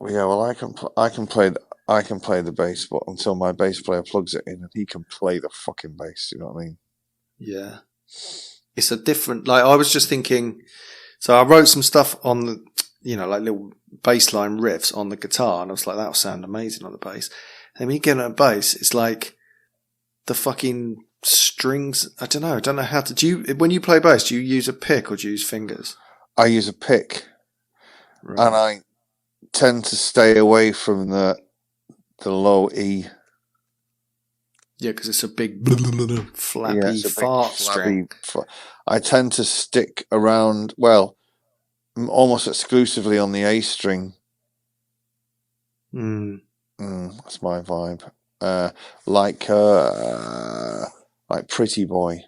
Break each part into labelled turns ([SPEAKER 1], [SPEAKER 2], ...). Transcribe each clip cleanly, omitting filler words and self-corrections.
[SPEAKER 1] Yeah, well, I can play the bass, but until my bass player plugs it in, and he can play the fucking bass. You know what I mean?
[SPEAKER 2] Yeah, it's a different. Like I was just thinking. So I wrote some stuff on the, like little bass line riffs on the guitar, and I was like, that'll sound amazing on the bass. And when you get on a bass, it's like the fucking strings. I don't know how to. When you play bass, do you use a pick or do you use fingers?
[SPEAKER 1] I use a pick,
[SPEAKER 2] Right.
[SPEAKER 1] and I tend to stay away from the low E.
[SPEAKER 2] Yeah, because it's a big flappy fart string.
[SPEAKER 1] I tend to stick around, well, almost exclusively on the A string. That's my vibe. Like Pretty Boy.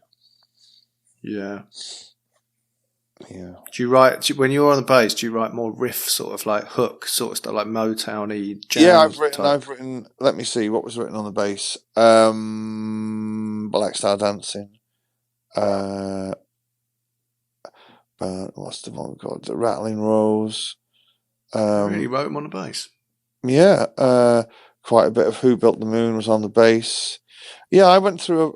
[SPEAKER 2] Yeah.
[SPEAKER 1] Yeah.
[SPEAKER 2] When you're on the bass, do you write more riff sort of like hook sort of stuff, like Motown-y jam?
[SPEAKER 1] Yeah, I've written, let me see, what was written on the bass? Black Star Dancing. What's the one called? The Rattling Rose.
[SPEAKER 2] Really wrote them on the bass?
[SPEAKER 1] Yeah, quite a bit of Who Built the Moon was on the bass. Yeah, I went through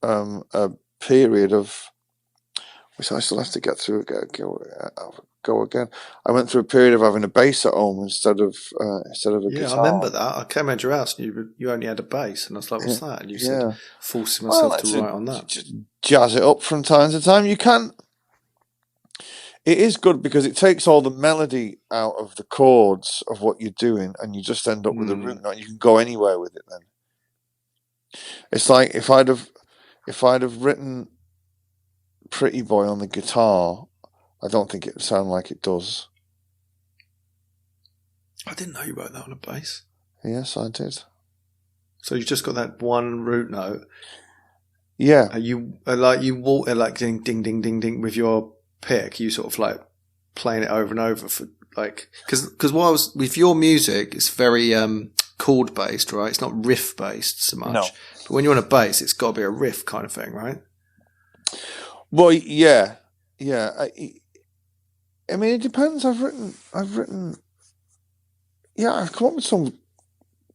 [SPEAKER 1] a period of, which I still have to get through. Go again. I went through a period of having a bass at home instead of a guitar.
[SPEAKER 2] Yeah, I remember that. I came around your house and you only had a bass, and I was like, "What's that?" And you said, "Forcing myself to write on that."
[SPEAKER 1] Just jazz it up from time to time. You can. It is good because it takes all the melody out of the chords of what you're doing, and you just end up with a root note. You can go anywhere with it. Then it's like if I'd have written Pretty Boy on the guitar, I don't think it would sound like it does.
[SPEAKER 2] I didn't know you wrote that on a bass.
[SPEAKER 1] Yes, I did.
[SPEAKER 2] So you just got that one root note.
[SPEAKER 1] Yeah.
[SPEAKER 2] You walk like ding ding ding ding ding with your pick. You sort of like playing it over and over for like because what I was with your music, it's very chord based, right? It's not riff based so much.
[SPEAKER 1] No.
[SPEAKER 2] But when you're on a bass, it's got to be a riff kind of thing, right?
[SPEAKER 1] Well, yeah. I mean, it depends. I've written. Yeah, I've come up with some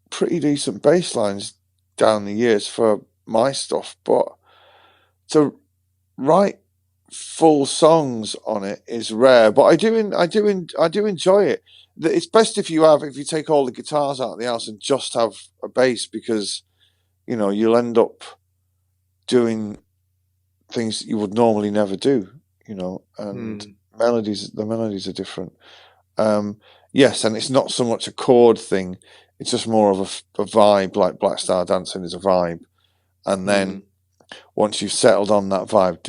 [SPEAKER 1] pretty decent bass lines down the years for my stuff, but to write full songs on it is rare. But I do enjoy it. It's best if you take all the guitars out of the house and just have a bass, because you'll end up doing things you would normally never do. And the melodies are different. Yes, and it's not so much a chord thing; it's just more of a vibe. Like Black Star Dancing is a vibe, and then once you've settled on that vibe,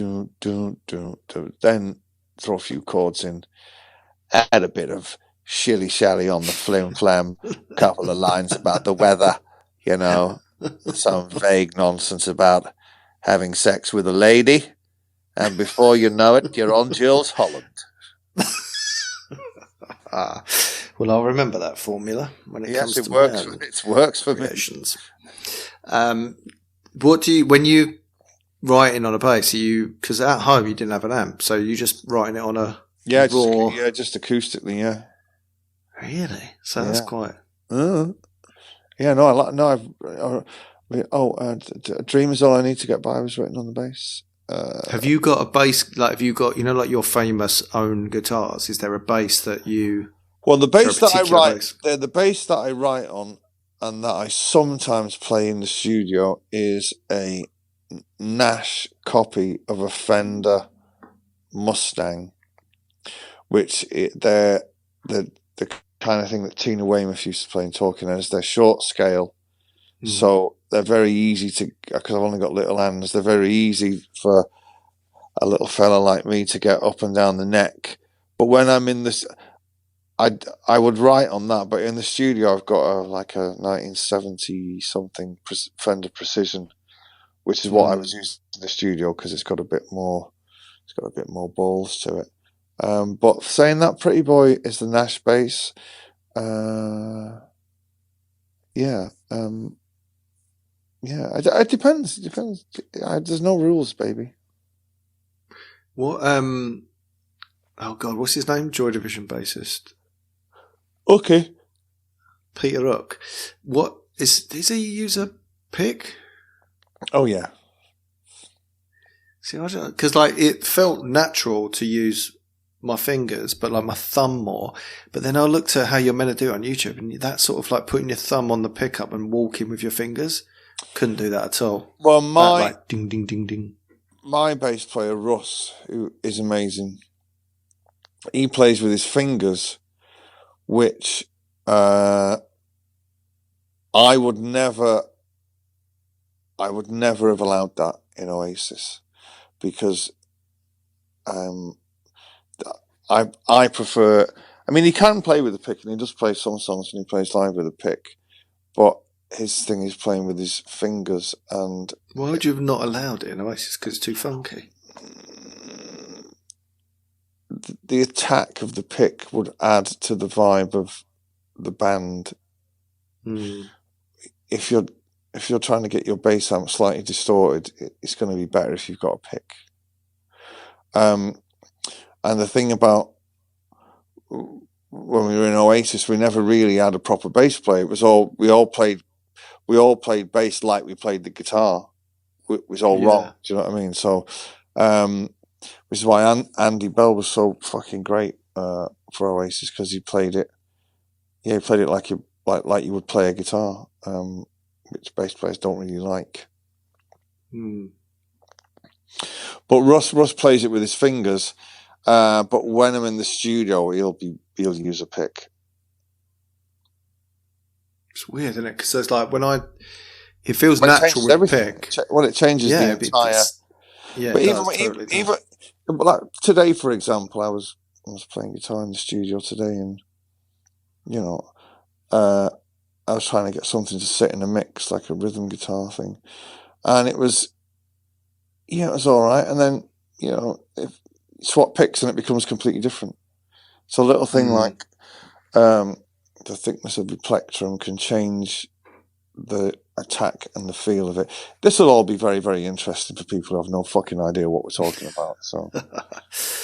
[SPEAKER 1] then throw a few chords in, add a bit of shilly shally on the flim flam, couple of lines about the weather, some vague nonsense about having sex with a lady, and before you know it, you're on Jules Holland.
[SPEAKER 2] Well, I'll remember that formula when it comes to
[SPEAKER 1] it works for
[SPEAKER 2] creations. What do you when you writing on a bass? Because at home you didn't have an amp, so you just writing it on a raw.
[SPEAKER 1] Just acoustically, yeah.
[SPEAKER 2] Really? So that's quite.
[SPEAKER 1] Yeah, no, Dream Is All I Need to Get By was written on the bass.
[SPEAKER 2] Have you got a bass? Like, have you got like your famous own guitars? Is there a bass that you?
[SPEAKER 1] Well, the bass that I write on, and that I sometimes play in the studio, is a Nash copy of a Fender Mustang, which they're the kind of thing that Tina Weymouth used to play in Talking Heads. They're short scale, so they're very easy to, because I've only got little hands, they're very easy for a little fella like me to get up and down the neck. But when I'm in this, I would write on that, but in the studio I've got a 1970 something Fender Precision, which is what I was using in the studio because it's got a bit more balls to it. But saying that, Pretty Boy is the Nash bass. It depends. There's no rules, baby.
[SPEAKER 2] What? Oh God, what's his name? Joy Division bassist.
[SPEAKER 1] Okay.
[SPEAKER 2] Peter Hook. What does he use a pick?
[SPEAKER 1] Oh yeah.
[SPEAKER 2] See, because like it felt natural to use my fingers, but like my thumb more. But then I looked at how you're meant to do it on YouTube, and that sort of like putting your thumb on the pickup and walking with your fingers. Couldn't do that at all.
[SPEAKER 1] Well,
[SPEAKER 2] like ding ding ding ding.
[SPEAKER 1] My bass player Russ, who is amazing, he plays with his fingers, which I would never have allowed that in Oasis, because I prefer. I mean, he can play with a pick, and he does play some songs when he plays live with a pick, but his thing is playing with his fingers. And
[SPEAKER 2] why would you have not allowed it in Oasis? Because it's too funky.
[SPEAKER 1] The attack of the pick would add to the vibe of the band. If you're trying to get your bass amp slightly distorted, it's going to be better if you've got a pick. And the thing about when we were in Oasis, we never really had a proper bass player. It was we all played bass like we played the guitar. It was all wrong. Do you know what I mean? So, which is why Andy Bell was so fucking great for Oasis, because he played it. Yeah, he played it like you would play a guitar, which bass players don't really like. But Russ plays it with his fingers. But when I'm in the studio, he'll use a pick.
[SPEAKER 2] It's weird, isn't it? Because it's like it feels natural with a pick.
[SPEAKER 1] It changes the entire. But even like today, for example, I was playing guitar in the studio today, and I was trying to get something to sit in a mix, like a rhythm guitar thing, and it was all right. And then if swap picks and it becomes completely different. So a little thing like the thickness of your plectrum can change the attack and the feel of it. This will all be very, very interesting for people who have no fucking idea what we're talking about. So